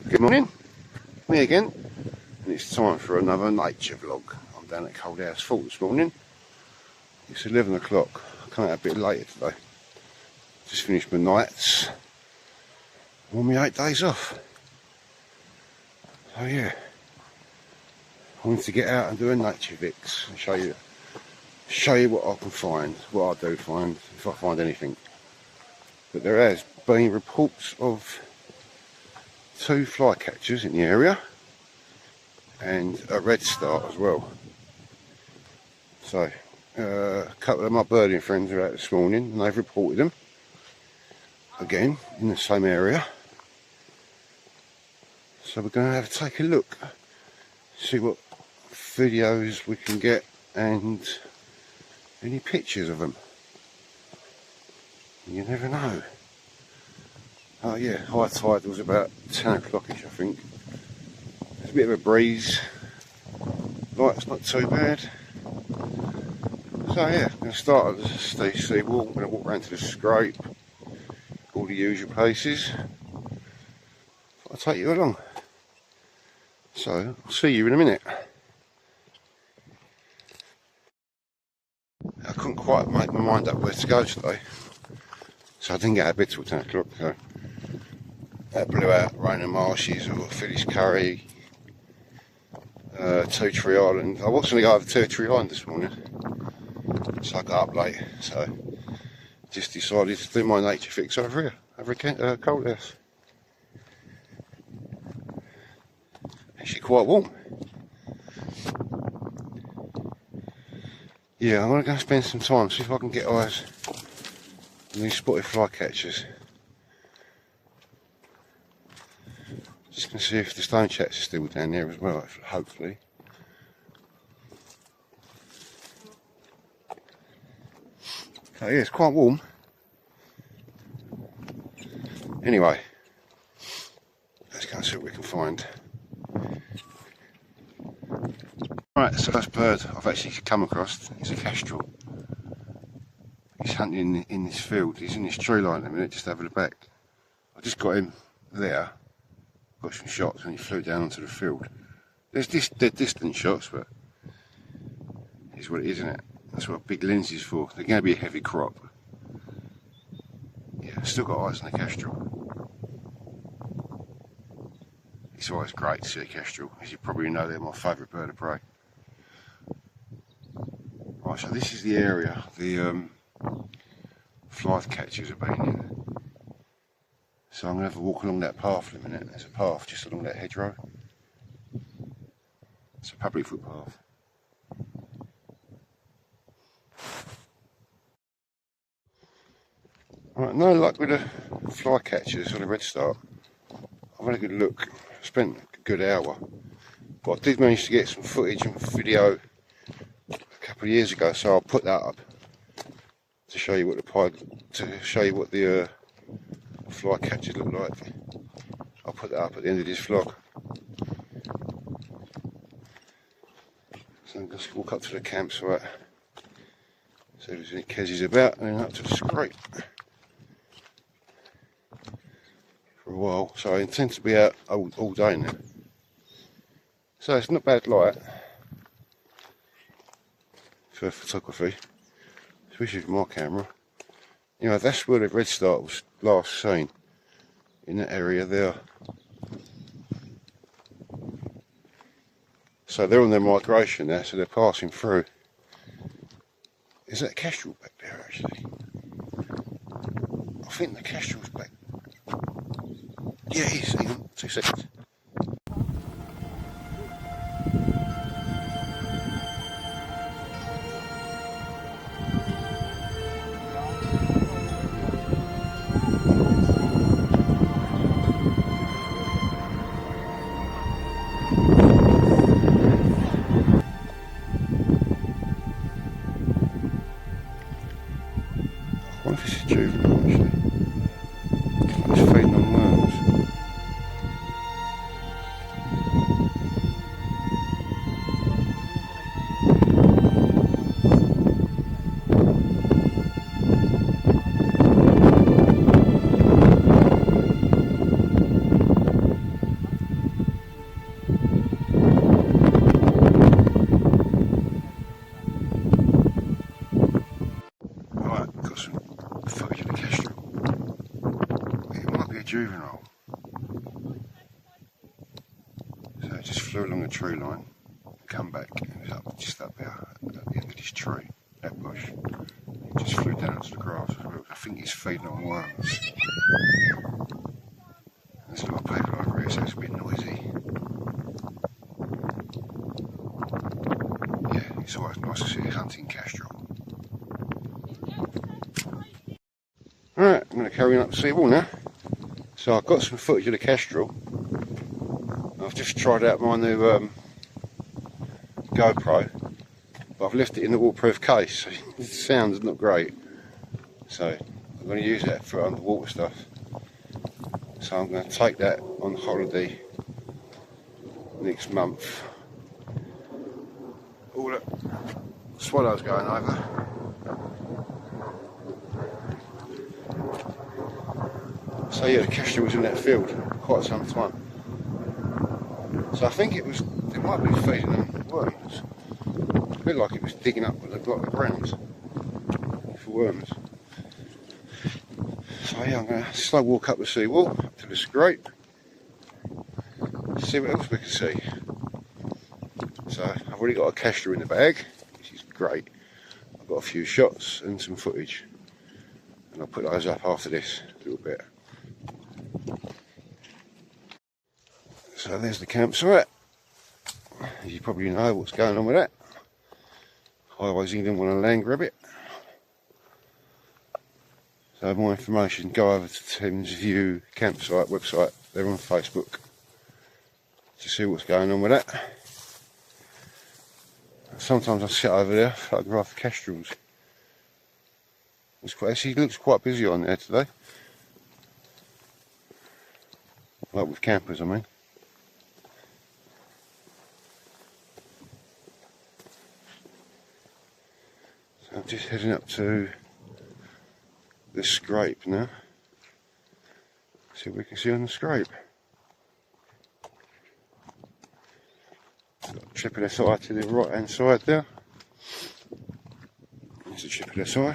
Good morning, me again, and it's time for another nature vlog. I'm down at Coalhouse Fort this morning. It's 11 o'clock, I came out a bit later today. Just finished my nights. I'm on my 8 days off. So yeah, I wanted to get out and do a nature vix and show you what I can find, what I do find, if I find anything. But there has been reports of 2 flycatchers in the area and a red start as well. So a couple of my birding friends are out this morning and they've reported them again in the same area. So we're going to have to take a look, see what videos we can get and any pictures of them. You never know. Oh yeah, high tide was about 10 o'clockish I think. There's a bit of a breeze. Light's not too bad. So yeah, I'm going to start at the seawall. I'm going to walk around to the scrape, all the usual places. I'll take you along. So I'll see you in a minute. I couldn't quite make my mind up where to go today, so I didn't get out of bed till 10 o'clock. So that blew out Rainer Marshes or Phyllis Curry, Tilbury Island. I was going to go over Tilbury Island this morning, so I got up late. So just decided to do my nature fix over here, over at Coalhouse. Actually quite warm. Yeah, I'm going to go spend some time, see if I can get eyes on these spotted flycatchers. Just going to see if the stone chats are still down there as well, hopefully. So yeah, it's quite warm. Anyway, let's go and see what we can find. Right, so first bird I've actually come across is a kestrel. He's hunting in this field. He's in this tree line at the minute, just over the back. I just got him there, got some shots, and he flew down onto the field. There's distant shots, but it's what it is, isn't it? That's what a big lens is for. They're going to be a heavy crop. Yeah, still got eyes on the kestrel. It's always great to see a kestrel. As you probably know, they're my favourite bird of prey. Right, so this is the area the flycatchers have been in. So I'm going to have a walk along that path in a minute. There's a path just along that hedgerow. It's a public footpath. Right, no luck with the flycatchers or the red start. I've had a good look. Spent a good hour. But I did manage to get some footage and video a couple of years ago, so I'll put that up to show you what the flycatchers look like. I'll put that up at the end of this vlog. So I'm just walk up to the campsite, see if there's any kezies about, and then up to the scrape for a while. So I intend to be out all day now. So it's not bad light for photography, especially with my camera. You know, that's where the red start was last seen, in that area there. So they're on their migration now, so they're passing through. Is that a kestrel back there actually? I think the kestrel's back. Yeah, it is. Hang on, 2 seconds. I wonder if it's a juvenile actually. It's feeding on worms. juvenile. So it just flew along the tree line, come back, and it was up, just up there at the end of this tree, that bush. It just flew down to the grass as well. I think it's feeding on worms. There's a lot of people over here, so it's a bit noisy. Yeah, it's always nice to see a hunting kestrel. Alright, I'm going to carry on up the seawall now. So I've got some footage of the kestrel. I've just tried out my new GoPro, but I've left it in the waterproof case, so the sound's not great. So I'm going to use that for underwater stuff. So I'm going to take that on holiday next month. All the swallows going over. So yeah, the kestrel was in that field quite some time. So I think it might be feeding them worms. A bit like it was digging up the ground for worms. So yeah, I'm going to slow walk up the seawall, up to the scrape, see what else we can see. So I've already got a kestrel in the bag, which is great. I've got a few shots and some footage, and I'll put those up after this a little bit. So there's the campsite. As you probably know what's going on with that. Highway England want to land grab it. So more information, go over to Thames View campsite website. They're on Facebook to see what's going on with that. Sometimes I sit over there, photograph the kestrels. Actually, it looks quite busy on there today. Like with campers, I mean. So I'm just heading up to the scrape now. See what we can see on the scrape. Got a triple SI to the right hand side there. There's a triple SI.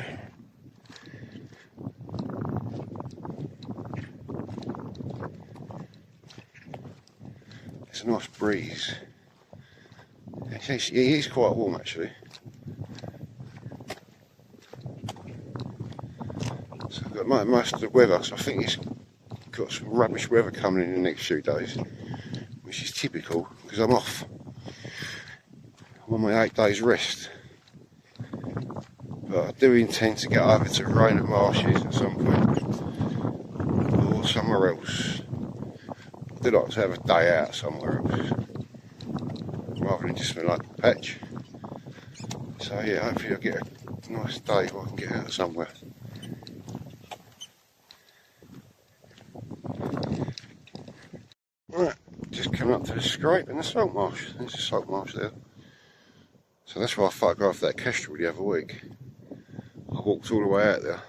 It's a nice breeze. It is quite warm actually. So I've got most of the weather, so I think it's got some rubbish weather coming in the next few days, which is typical because I'm off. I'm on my 8 days rest. But I do intend to get over to Raynham Marshes at some point, or somewhere else. I do like to have a day out somewhere else, rather than just my local patch. So yeah, hopefully I'll get a nice day where I can get out somewhere. Right, just coming up to the scrape and the salt marsh. There's a salt marsh there. So that's why I photographed that kestrel the other week. I walked all the way out there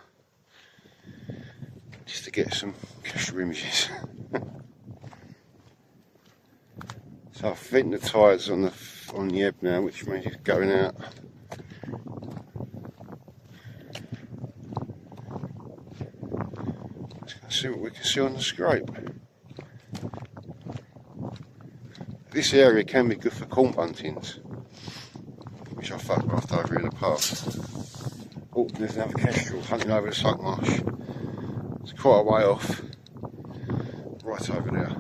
just to get some kestrel images. So I think the tide's on the ebb now, which means it's going out. Let's see what we can see on the scrape. This area can be good for corn buntings, which I photographed over in the past. Oh, there's another kestrel hunting over the salt marsh. It's quite a way off, right over there.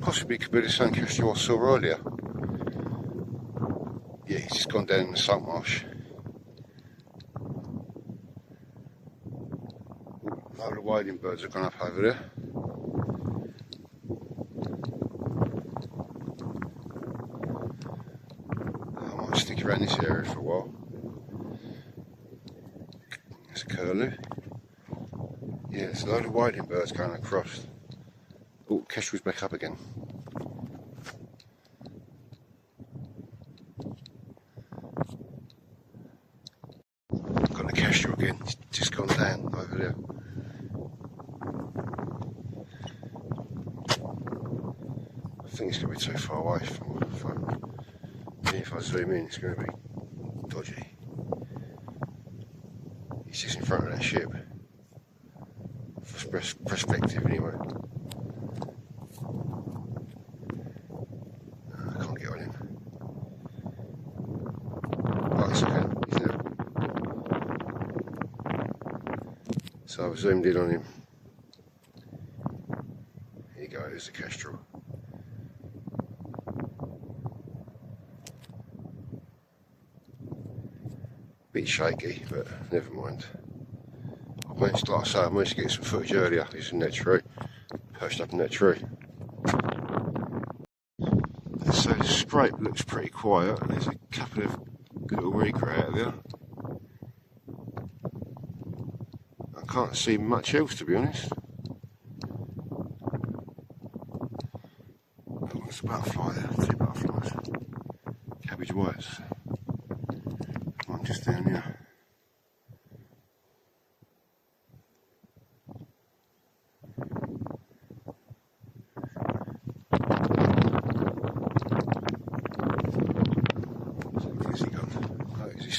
Possibly could be the same kestrel I saw earlier. Yeah, he's just gone down in the salt marsh. A load of wading birds have gone up over there. Stick around this area for a while. There's a curlew. Yeah, there's a load of wading birds going across. Oh, kestrel's back up again. Got the kestrel again, it's just gone down over there. I think it's going to be too far away from the phone. If I zoom in, it's going to be dodgy. He's just in front of that ship. perspective anyway. I can't get on him. Oh, it's okay. He's there. So I've zoomed in on him. Here you go, there's the kestrel. Bit shaky, but never mind. I managed, like I say, I managed to get some footage earlier. He's in that tree, perched up in that tree. So the scrape looks pretty quiet. There's a couple of little regret out there. I can't see much else, to be honest. Oh, there's a butterfly there, 2 butterflies. Cabbage whites. One just down here. Where's he gone? Oh, he's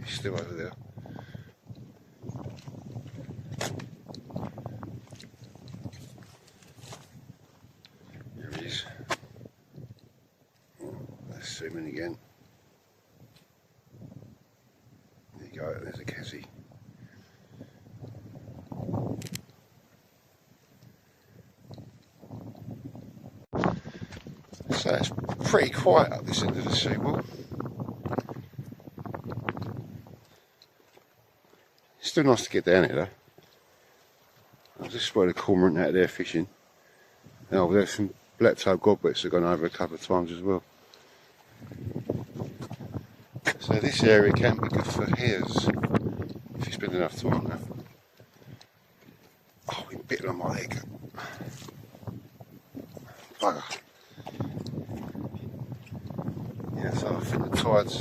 still over there. There he is. Let's zoom in again. There you go, there's a Cassie. So it's pretty quiet up this end of the seawall. It's still nice to get down here though. I've just spotted a cormorant out there fishing. Oh, there's some black-tailed godwits that have gone over a couple of times as well. So this area can be good for hares if you spend enough time there. Oh, I've been bitten on my leg. Bugger. Yeah, so I think the tide's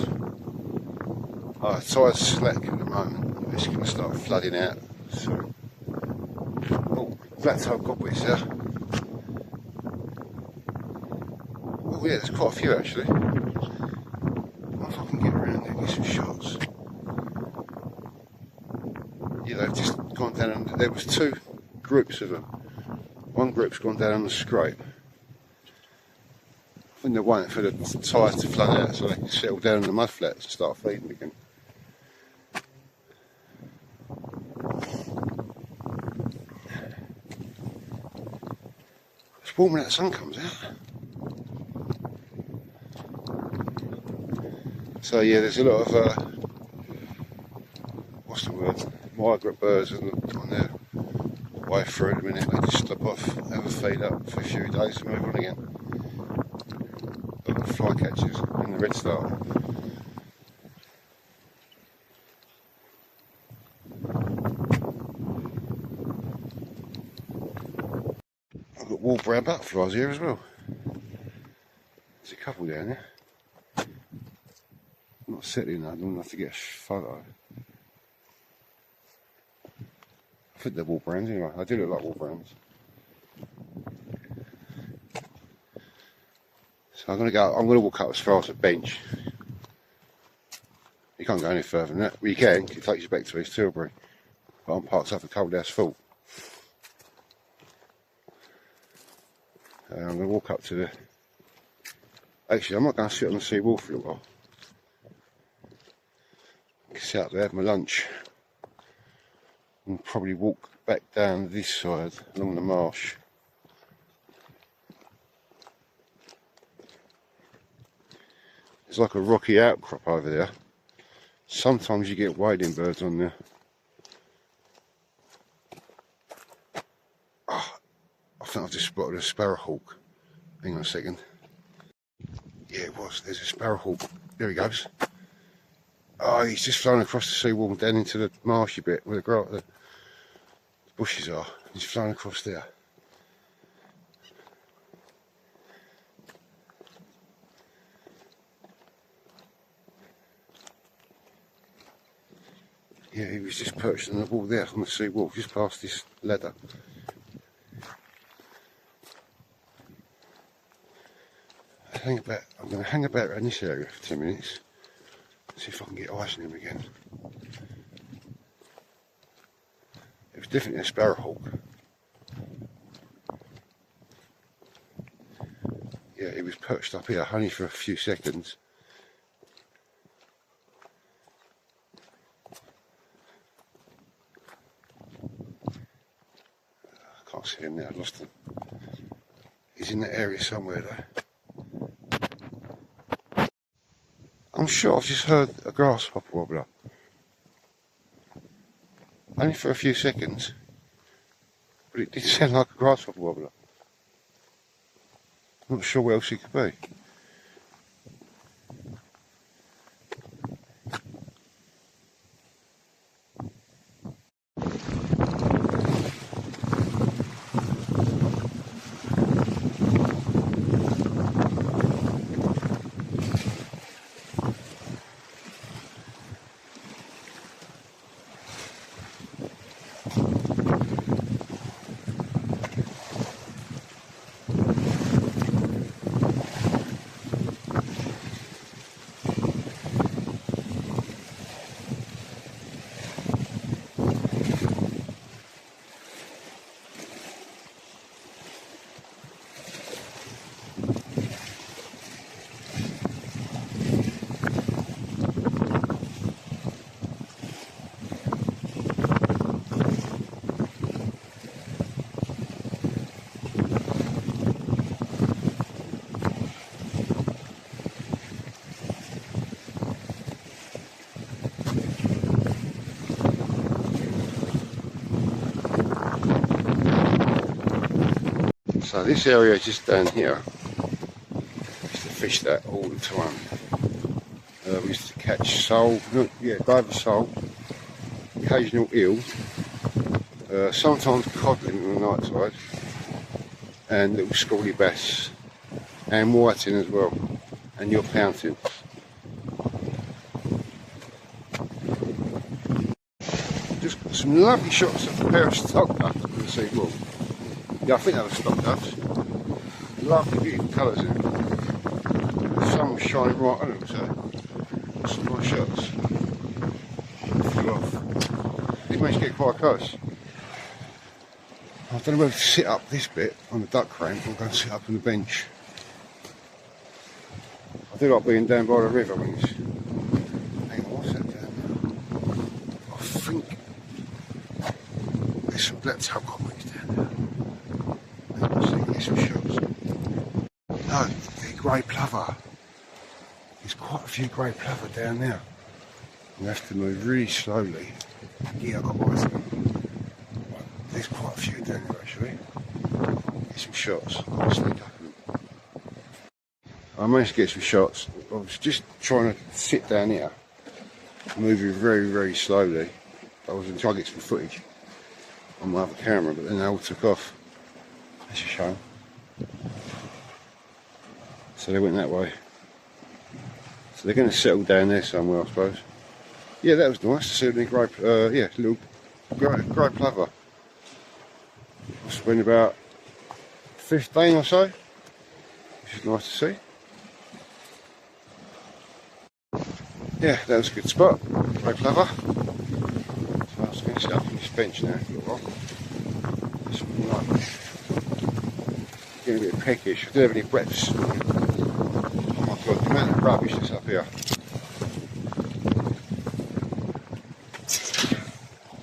slack at the moment. It's going to start flooding out. So, oh, black-tailed godwits there. Oh yeah, there's quite a few actually. I wonder if I can get around there and get some shots. Yeah, they've just gone down, and there was 2 groups of them. One group's gone down on the scrape. I think they're waiting for the tide to flood out so they can settle down in the mud flats and start feeding again. It's warm when that sun comes out. So yeah, there's a lot of what's the word? Migrant birds on their way through at the minute. They just stop off, have a feed up for a few days and move on again. Fly catchers in the red star. I've got wall brown butterflies here as well. There's a couple down there. Not settling though, long enough to get a photo. I think they're wall browns anyway. I do look like wall browns. So I'm gonna walk up as far as the bench. You can't go any further than that. Well, you can, it takes you back to East Tilbury. But I'm parked up at Coalhouse Fault. I'm gonna walk up to the... Actually, I'm not gonna sit on the sea wall for a little while. I can sit up there, have my lunch. And probably walk back down this side, along the marsh. There's like a rocky outcrop over there. Sometimes you get wading birds on there. Oh, I think I've just spotted a sparrowhawk. Hang on a second. Yeah, it was. There's a sparrowhawk. There he goes. Oh, he's just flown across the seawall down into the marshy bit where the bushes are. He's flown across there. Yeah, he was just perched on the wall there, on the sea wall, just past this ladder. I'm going to hang about around this area for 10 minutes. See if I can get eyes on him again. It was definitely a sparrowhawk. perched up here only for a few seconds. I can't see him now, I've lost him. He's in that area somewhere though. I'm sure I've just heard a grasshopper wobbler. Only for a few seconds. But it did sound like a grasshopper wobbler. I'm not sure what else it could be. So this area just down here, I used to fish that all the time. We used to catch sole, diver sole, occasional eel, sometimes codling on the night side, and little schoolie bass, and whiting as well, and your pouting. Just got some lovely shots of a pair of stock ducks on the seawall. Yeah, I think they were stock ducks. Lovely, beautiful colours in them. The sun was shining right on them, so some nice shots. Flew off. Did manage to get quite close. I don't know whether to sit up this bit on the duck ramp or go and sit up on the bench. I do like being down by the river when it's... Hang on, what's that down there? I think there's some black tail cobwebs down there. Get some shots. No, the grey plover. There's quite a few grey plover down there. You have to move really slowly. Yeah, I've got my eyes on them. There's quite a few down there actually. Get some shots. I'll sneak up on them. I managed to get some shots. I was just trying to sit down here, moving very, very slowly. I was trying to get some footage on my other camera, but then they all took off. That's a shame. So they went that way. So they're going to settle down there somewhere, I suppose. Yeah, that was nice to see the grey, little grey plover. Must have been about 15 or so, which is nice to see. Yeah, that was a good spot, grey plover. So I was going to sit up on this bench now for a little while. Something like getting a bit peckish. I didn't have any breakfast. Oh my god, the amount of rubbish that's up here.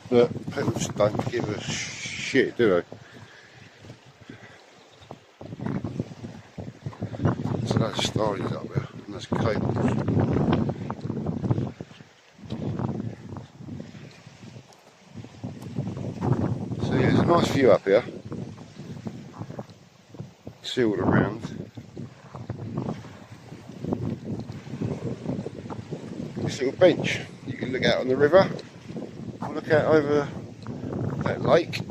But people just don't give a shit, do they? So that's starlies up there, and that's cables. So yeah, there's a nice view up here. See all around. This little bench, you can look out on the river, or look out over that lake.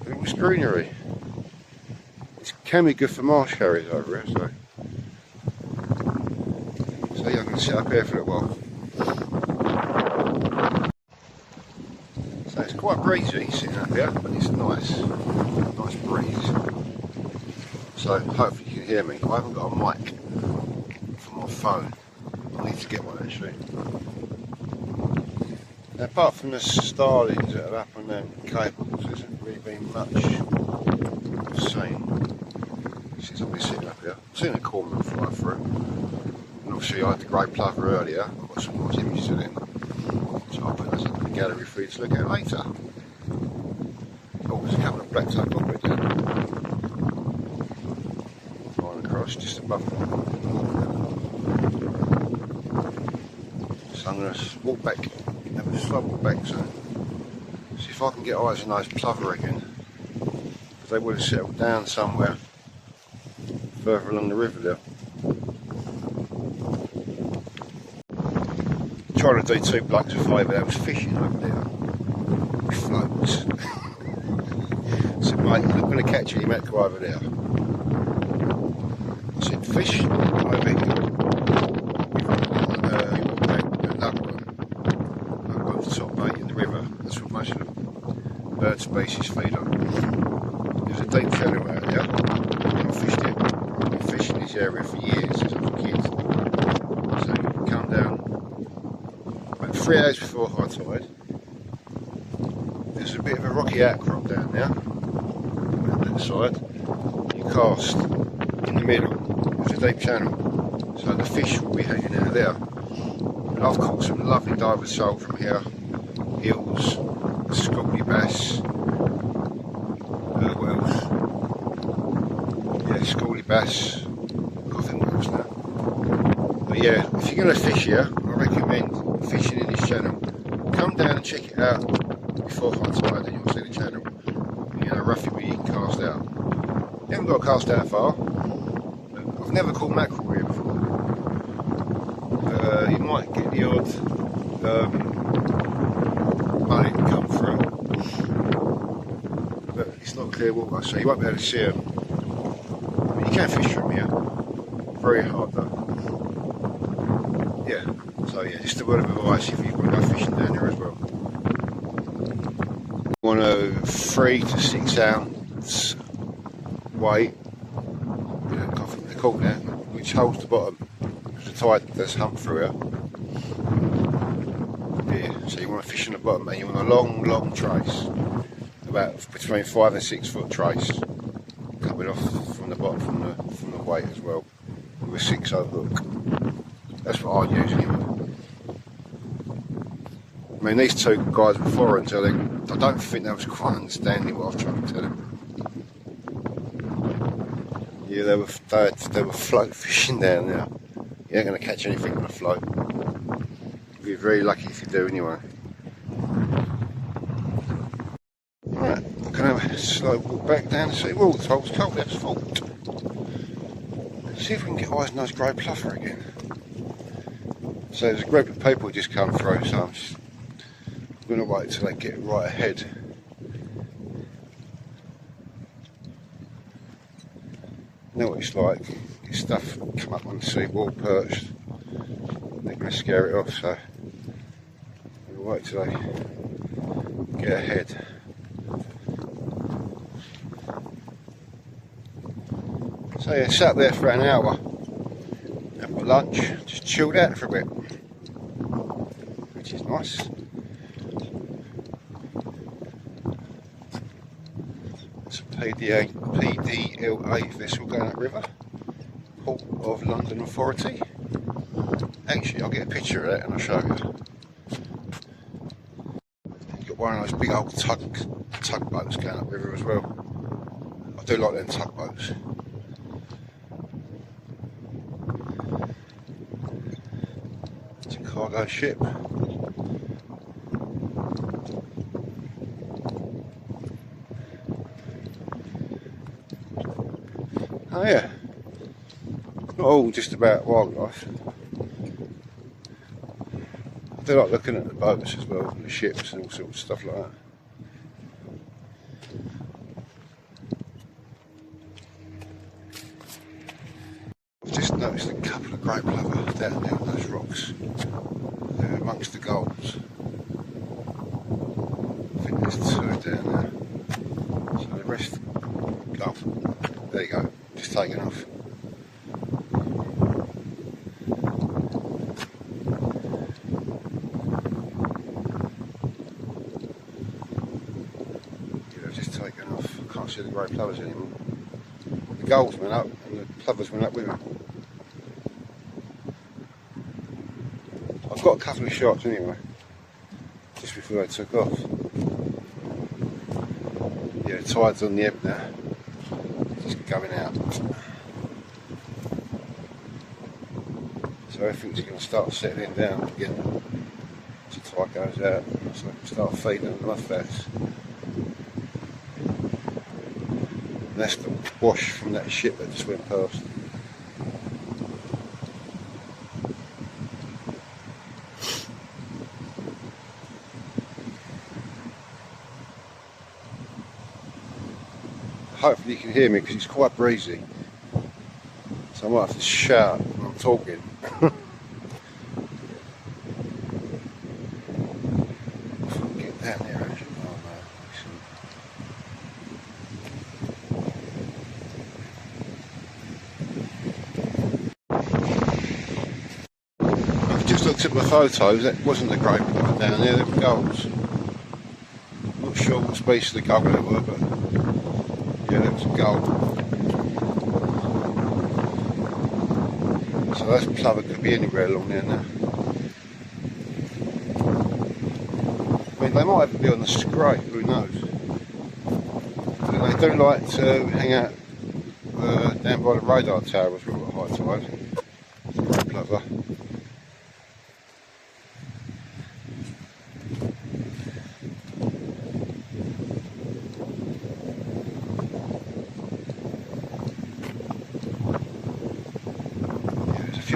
It was greenery. It can be good for marsh harriers over here, so yeah, I'm going to sit up here for a little while. So it's quite breezy sitting up here, but it's nice breeze. So hopefully you can hear me. I haven't got a mic for my phone. I need to get one actually. Now, apart from the starlings that are up on them cables, there hasn't really been much seen. since I've been sitting up here. I've seen a cormorant fly through. And obviously I had the grey plover earlier. I've got some nice images of them. So I'll put those up in the gallery for you to look at later. Oh, there's a couple of black-toed bobwhite there. Flying across just above them. So I'm going to walk back, have a slow walk back, so see if I can get eyes on those plover again. Because they would have settled down somewhere further along the river there. Trying to do two blokes a favour, there was fishing over there with floats. So mate, you're not going to catch it, you might go over there. I said, fish over here. Over the top, mate, in the river. That's what most of the bird species feed on. There's a deep channel out there. I fished it. I've been fishing this area for years since I was a kid. So you can come down about 3 hours before high tide. There's a bit of a rocky outcrop down there. On that side. You cast in the middle. There's a deep channel. So the fish will be hanging out there. And I've caught some lovely divers sole from here. Eels, scaldy bass. What else? Yeah, scaldy bass. I can't think what else now. But yeah, if you're going to fish here, I recommend fishing in this channel. Come down and check it out before high tide and you'll see the channel. You know, roughly where you can cast out. You haven't got to cast out far. I've never caught mackerel here before. You might get the odd mullet come through. But it's not clear water, so you won't be able to see them. I mean, you can fish from here. Very hard though. Yeah, so yeah, just a word of advice if you want to go fishing down there as well. 3 to 6 ounce weight, I can't think what they're called now, which holds the bottom. There's a tide that's humped through here. Yeah, so you want to fish on the bottom and you want a long trace, about between 5 and 6 foot trace, coming off from the bottom from the weight as well, with a 6/0 hook. That's what I'd use anyway. I mean, these two guys were foreign, so I don't think they was quite understanding what I was trying to tell them. Yeah, they were float fishing down there. You ain't going to catch anything on a float. You'll be very lucky if you do anyway. Right, I'm going to have a slow walk back down the seawall. The tide's cold, that's fault. See if we can get eyes on those grey plover again. So there's a group of people just come through, so I'm going to wait till they get right ahead. You know what it's like, this stuff come up on the seawall perched, they're going to scare it off, so we'll wait till they get ahead. So yeah, sat there for an hour, had my lunch, just chilled out for a bit, which is nice. It's a PDLA vessel going up river, Port of London Authority. Actually, I'll get a picture of that and I'll show you. You've got one of those big old tugboats going up river as well. I do like them tugboats. It's a cargo ship. Oh yeah, it's not all just about wildlife. I do like looking at the boats as well, and the ships and all sorts of stuff like that. I've just noticed a couple of great plover down there on those rocks. They're amongst the gulls. I think there's 2 down there. So the rest, oh, there you go. Just taken off. Yeah, just taken off. I can't see the grey plovers anymore. The gulls went up and the plovers went up with them. I've got a couple of shots anyway, just before they took off. Yeah, the tide's on the ebb now, just going out. So everything's going to start settling down again as the tide goes out, so I can start feeding the mudflats. That's the wash from that ship that just went past. Hopefully you can hear me because it's quite breezy, so I might have to shout when I'm talking. Get down there actually. Oh no, I've just looked at my photos, that wasn't a great plover down there, there were gulls. Not sure what species of gull they were, but yeah, there was a gull. So that plover could be anywhere along there now. I mean, they might even be on the scrape, who knows. They do like to hang out down by the radar tower as well at high tide. Great plover.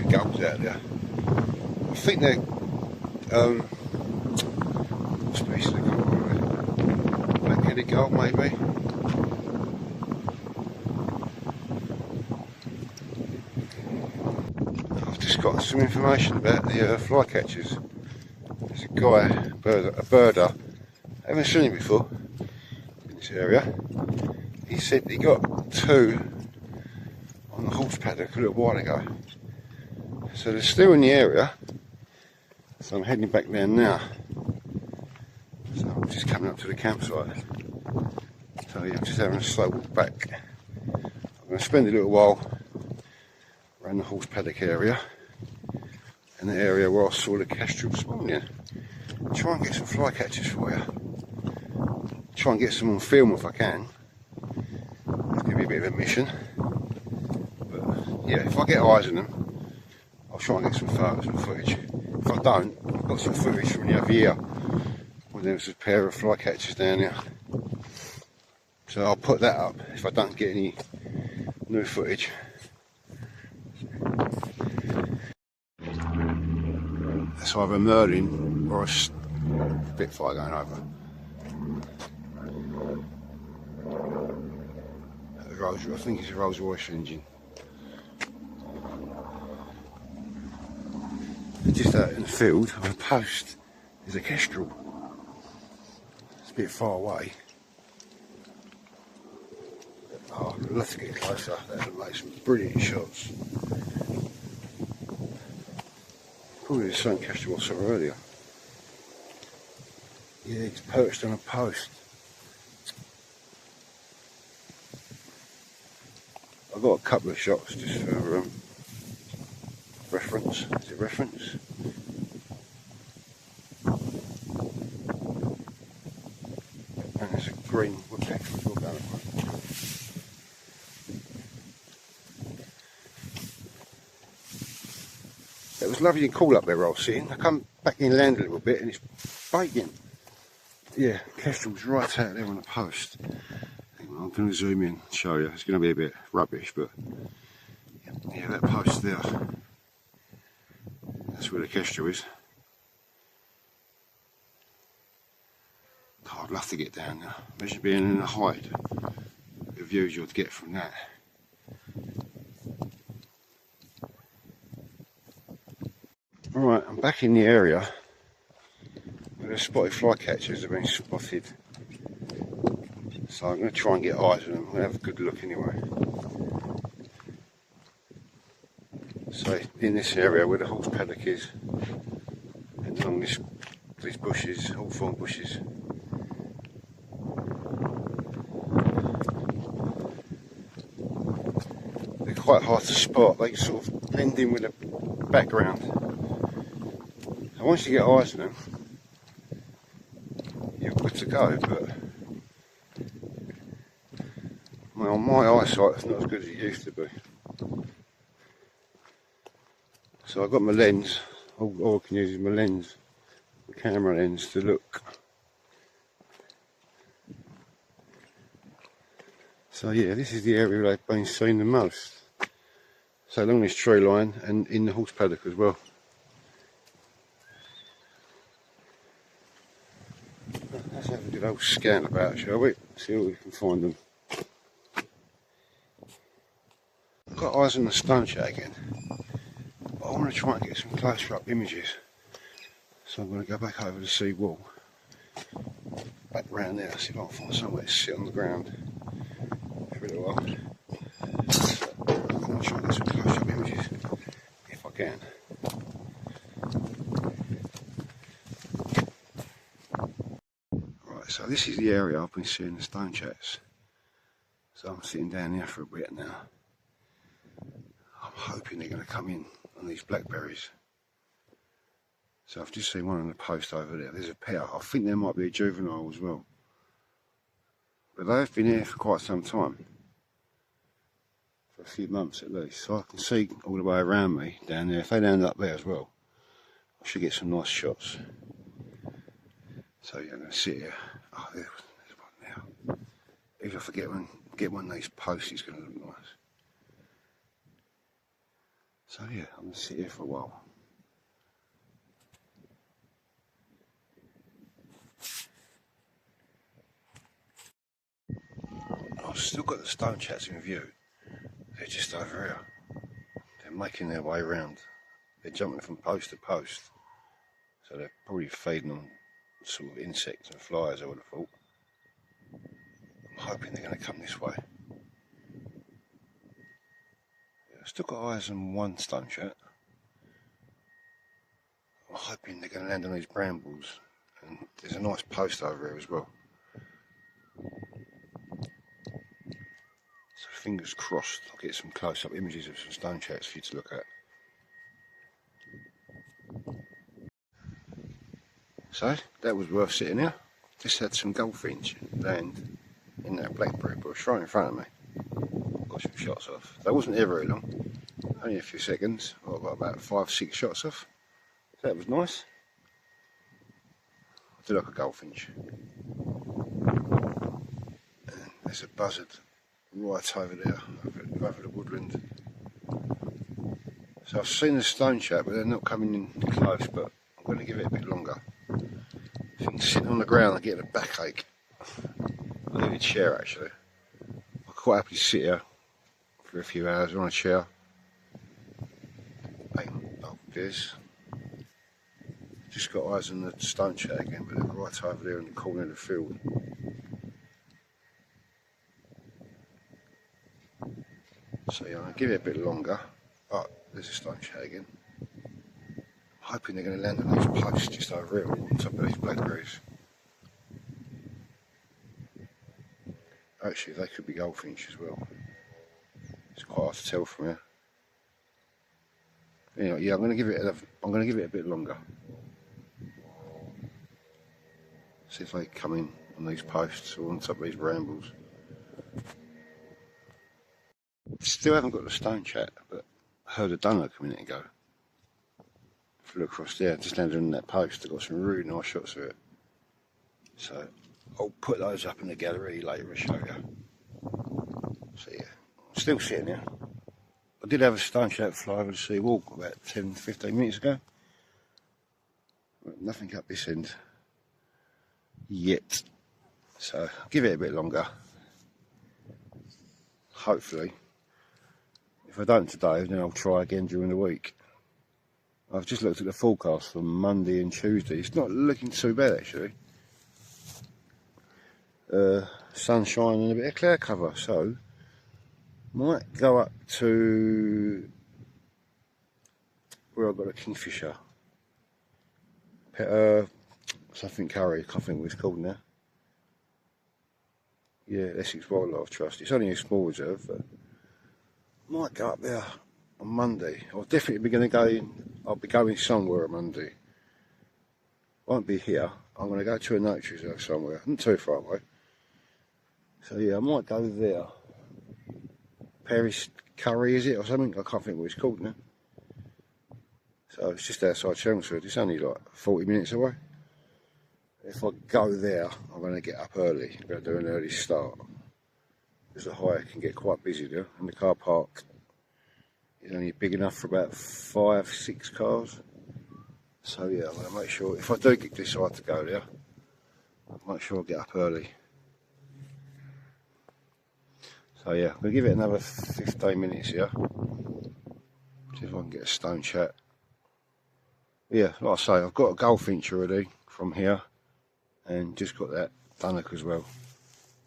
Gulls out there. I think they're what species of gull are they? Black-headed gull maybe. I've just got some information about the flycatchers. There's a guy, a birder, I haven't seen him before in this area. He said he got 2 on the horse paddock a little while ago. So they're still in the area, so I'm heading back there now. So I'm just coming up to the campsite. So yeah, I'm just having a slow walk back. I'm going to spend a little while around the horse paddock area, and the area where I saw the kestrel this morning. Try and get some flycatchers for you. Try and get some on film if I can. It's going to be a bit of a mission. But yeah, if I get eyes on them, I'll try and get some photos and footage. If I don't, I've got some footage from the other year when there was a pair of flycatchers down here. So I'll put that up if I don't get any new footage. That's either a Merlin or a Spitfire going over. I think it's a Rolls Royce engine. Just out in the field on a post is a kestrel. It's a bit far away. Oh, I'll have to get closer. That'll make some brilliant shots. Probably the same kestrel I saw earlier. Yeah, it's perched on a post. I've got a couple of shots just for reference. Is it reference? And there's a green woodpecker as well down at one. It was lovely and cool up there where I was sitting. I come back inland a little bit and it's baking. Yeah, kestrel's right out there on the post. I'm going to zoom in and show you. It's going to be a bit rubbish, but yeah, that post there. That's where the kestrel is. Oh, I'd love to get down there. Imagine being in the height. The views you'd get from that. Alright, I'm back in the area where the spotted flycatchers have been spotted. So I'm going to try and get eyes on them. I'm going to have a good look anyway. So in this area where the horse paddock is, and along these bushes, hawthorn bushes. quite hard to spot. They sort of blend in with the background. So once you get eyes on them, you're good to go. But well, my eyesight is not as good as it used to be. So I've got my lens. All I can use is my lens, the camera lens, to look. So yeah, this is the area they've been seen the most. So along this tree line and in the horse paddock as well. Let's have a good old scan about, shall we? See what we can find them. I've got eyes on the stone chat again. But I want to try and get some closer up images. So I'm going to go back over the sea wall. Back round there, see if I can find somewhere to sit on the ground for a little while. So I'm going to try and get some close up images if I can. Right, so this is the area I've been seeing the stone chats. So I'm sitting down here for a bit now. I'm hoping they're going to come in on these blackberries. So I've just seen one on the post over there. There's a pair. I think there might be a juvenile as well. But they've been here for quite some time. For a few months at least. So I can see all the way around me down there. If they land up there as well, I should get some nice shots. So yeah, I'm going to sit here. Oh, there's one now. If I forget get one of these posts, it's going to look nice. So yeah, I'm going to sit here for a while. I've still got the stone chats in view. They're just over here. They're making their way around. They're jumping from post to post. So they're probably feeding on sort of insects and flies, I would have thought. I'm hoping they're going to come this way. I've still got eyes on one stone chat. I'm hoping they're going to land on these brambles. And there's a nice post over here as well. So fingers crossed I'll get some close-up images of some stone chats for you to look at. So that was worth sitting here. Just had some goldfinch land in that blackberry bush right in front of me. Got some shots off. That wasn't there very long, only a few seconds. I got about 5-6 shots off. So that was nice. I do like a goldfinch. And there's a buzzard right over there, over the woodland. So I've seen the stone chat, but they're not coming in close, but I'm going to give it a bit longer. If I'm sitting on the ground, I get a backache. I need a chair actually. I'm quite happy to sit here for a few hours on a chair. Oh, there's. Just got eyes on the stone chat again, but they're right over there in the corner of the field. So yeah, I'll give it a bit longer. Oh, there's a stone chat again. I'm hoping they're going to land on these posts just over here on top of these blackberries. Actually, they could be goldfinch as well. It's quite hard to tell from here. Anyway, yeah, I'm going to give it a bit longer. See if they come in on these posts or on top of these brambles. Still haven't got the stone chat, but I heard a dunnock a minute ago. Flew across there, just landed on that post. I got some really nice shots of it. So I'll put those up in the gallery later and show you. So yeah, I'm still sitting here. I did have a stone chat fly over the sea wall about 10-15 minutes ago. But nothing up this end yet. So I'll give it a bit longer. Hopefully. If I don't today, then I'll try again during the week. I've just looked at the forecast for Monday and Tuesday. It's not looking too bad actually. Sunshine and a bit of cloud cover, so might go up to where I've got a kingfisher. Something curry, I can't think what it's called now. Yeah, Essex Wildlife Trust. It's only a small reserve, but Might go up there on Monday. I'll definitely be going to go in. I'll be going somewhere on Monday. Won't be here. I'm going to go to a nature reserve somewhere, not too far away. So yeah, I might go there. Paris Curry, is it, or something? I can't think what it's called now. So it's just outside Chelmsford. It's only like 40 minutes away. If I go there, I'm going to get up early. I'm going to do an early start. Because the hire can get quite busy there, and the car park is only big enough for about 5-6 cars. So yeah, I'm going to make sure, if I do decide to go there, I'll make sure I get up early. So yeah, I'm going to give it another 15 minutes here. See if I can get a stone chat. Yeah, like I say, I've got a goldfinch already from here, and just got that dunnock as well.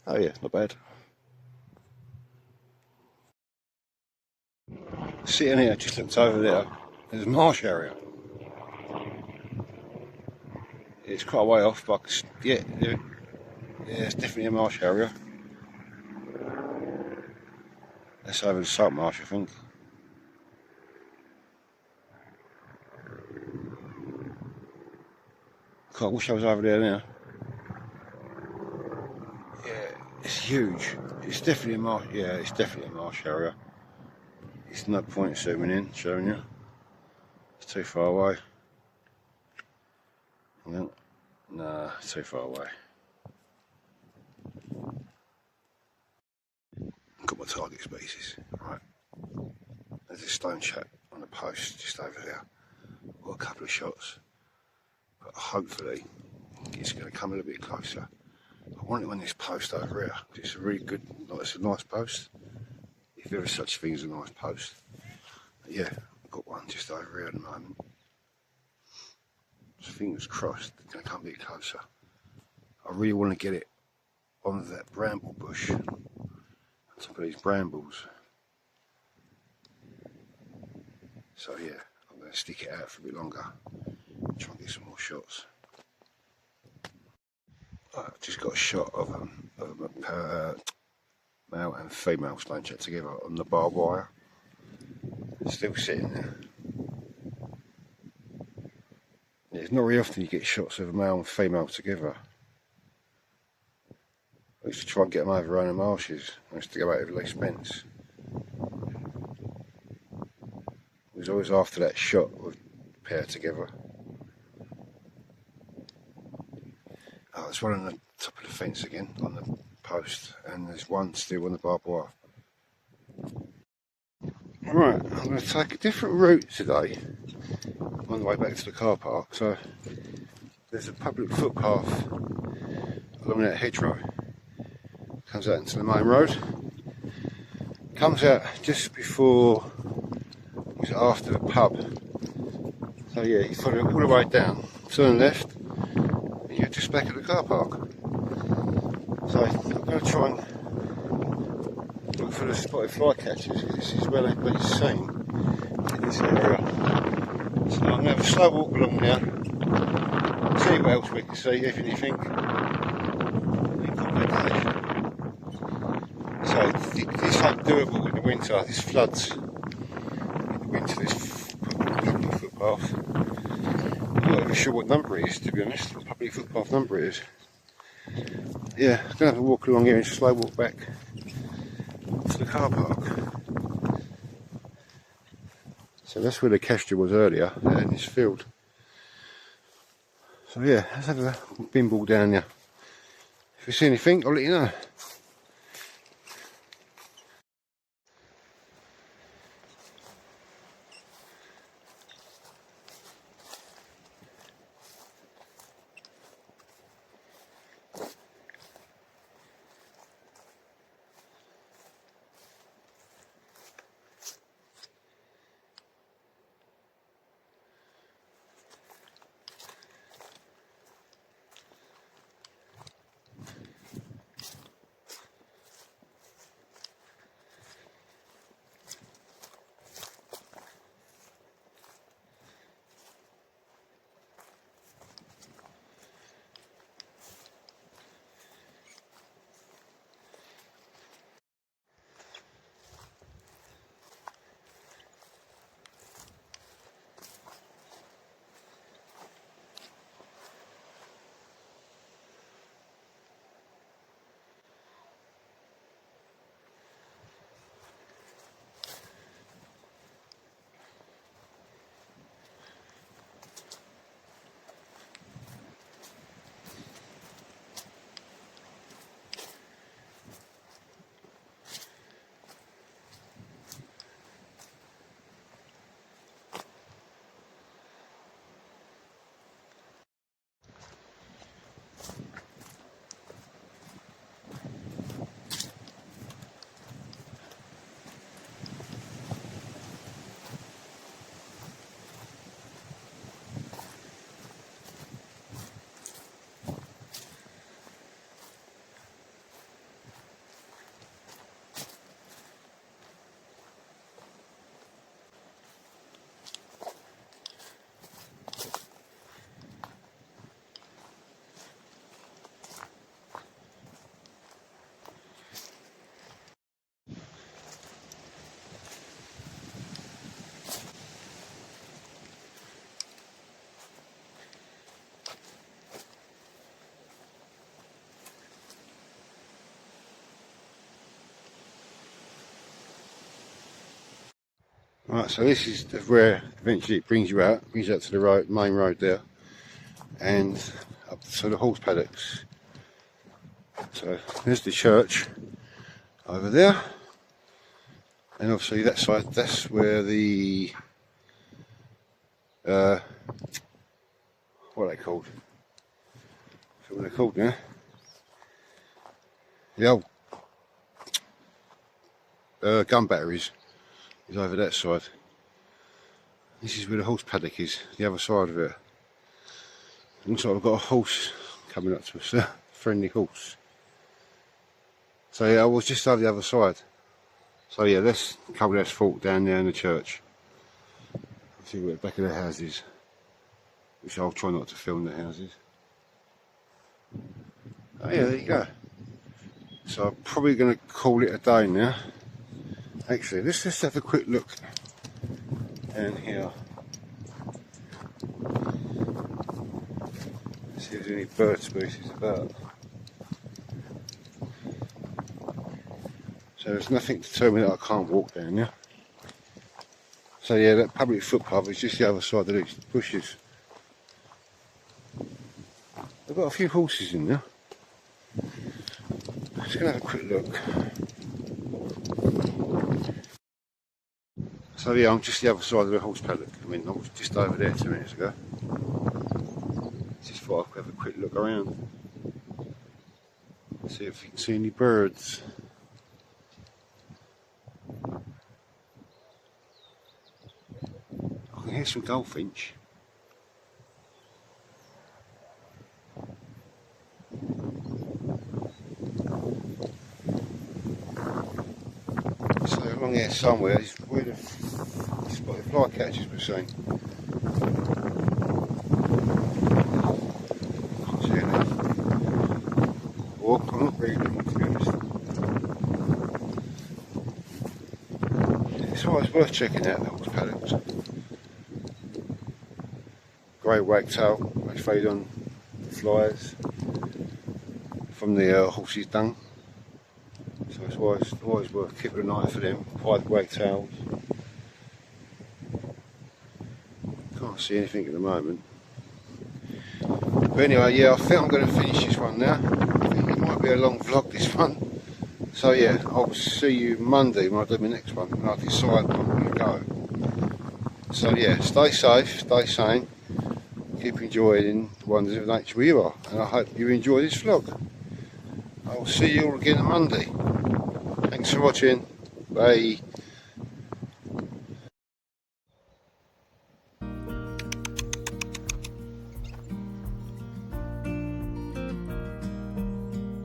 Oh yeah, not bad. Sitting here, just looked over there, there's a marsh area. It's quite a way off, but yeah, it's definitely a marsh area. That's over the salt marsh, I think. God, I wish I was over there now. Yeah, it's huge. It's definitely a marsh. Yeah, it's definitely a marsh area. It's no point zooming in, showing you. It's too far away. Nah, it's too far away. Got my target species. Right. There's a stone chat on the post just over there. Got a couple of shots. But hopefully it's going to come a little bit closer. I want it on this post over here. It's a really good, it's a nice post. If there is such a thing as a nice post. But yeah, I've got one just over here at the moment. So fingers crossed, it's going to come a bit closer. I really want to get it on that bramble bush. On top of these brambles. So yeah, I'm going to stick it out for a bit longer. Try and get some more shots. I've just got a shot of a male and female stone chat together on the barbed wire. Still sitting there. Yeah, it's not very often you get shots of a male and female together. I used to try and get them over around the marshes. I used to go out with Lee Spence. It was always after that shot with the pair together. Oh, there's one on the top of the fence again, on the post, and there's one still on the barbed wire. Right, I'm going to take a different route today on the way back to the car park. So there's a public footpath along that hedgerow. Comes out into the main road. Comes out just before, was it after the pub. So yeah, you follow it all the way down, turn left, and you're just back at the car park. So I'm going to try and look for the spotted flycatchers, because this is where they've been seen in this area. So I'm going to have a slow walk along now, see what else we can see, if anything. So this ain't doable in the winter, this floods in the winter, this public footpath. I'm not even sure what number it is, to be honest, what public footpath number it is. Yeah, I'm going to have a walk along here and just slow walk back to the car park. So that's where the castor was earlier, in this field. So yeah, let's have a bimble down there. If you see anything, I'll let you know. Right, so this is where eventually it brings you out to the road, main road there, and up to the horse paddocks. So there's the church over there, and obviously that side, that's where the what are they called? I forget what they're called now. The old gun batteries is over that side. This is where the horse paddock is, the other side of it. Looks like we've got a horse coming up to us, a friendly horse. So yeah, I was just over the other side. So yeah, that's coalhouse fort down there in the church. See where the back of the houses, which I'll try not to film the houses. Oh yeah, there you go. So I'm probably going to call it a day now. Actually, let's just have a quick look down here. See if there's any bird species about. So there's nothing to tell me that I can't walk down here. So yeah, that public footpath is just the other side of these bushes. I've got a few horses in there. Just going to have a quick look. So yeah, I'm just the other side of the horse paddock. I mean, I was just over there 2 minutes ago. Just thought I could have a quick look around. See if you can see any birds. I can hear some goldfinch. So along here somewhere is where the spotted flycatchers were seen. Can't see any. Well, I'm not really looking, to be honest. It's always worth checking out the horse paddocks. Grey wagtail, they feed on flies from the horse's dung. So it's always worth keeping an eye for them. Pied wagtails. Can't see anything at the moment. But anyway, yeah, I think I'm going to finish this one now. I think it might be a long vlog, this one. So yeah, I'll see you Monday when I do my next one, and I decide where I'm going to go. So yeah, stay safe, stay sane, keep enjoying the wonders of nature where you are, and I hope you enjoy this vlog. I will see you all again on Monday. Thanks for watching. Bye.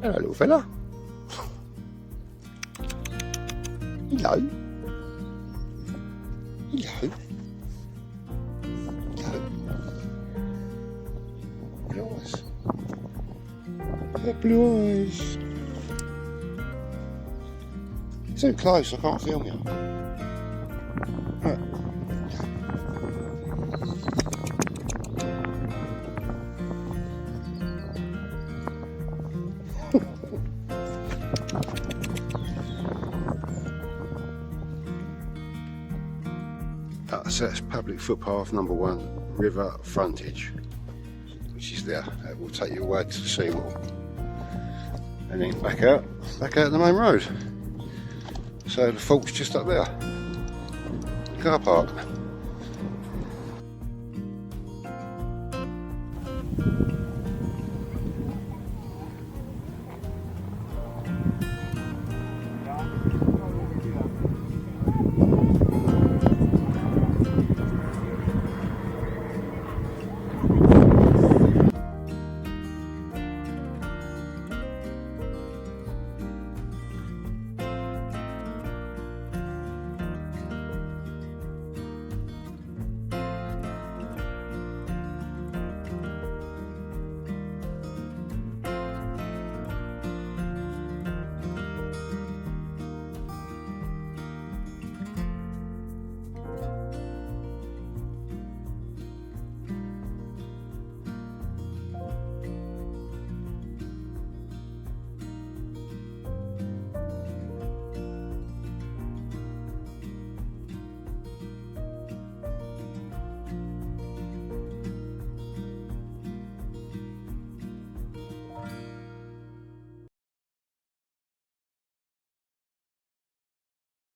Hello, little fella. Hello. Hello. Hello. Blue eyes. Blue eyes. Too close, I can't film you. Right. So that's public footpath number 1, river frontage, which is there. That will take you away to the seawall, and then back out the main road. So the fort's just up there, car park.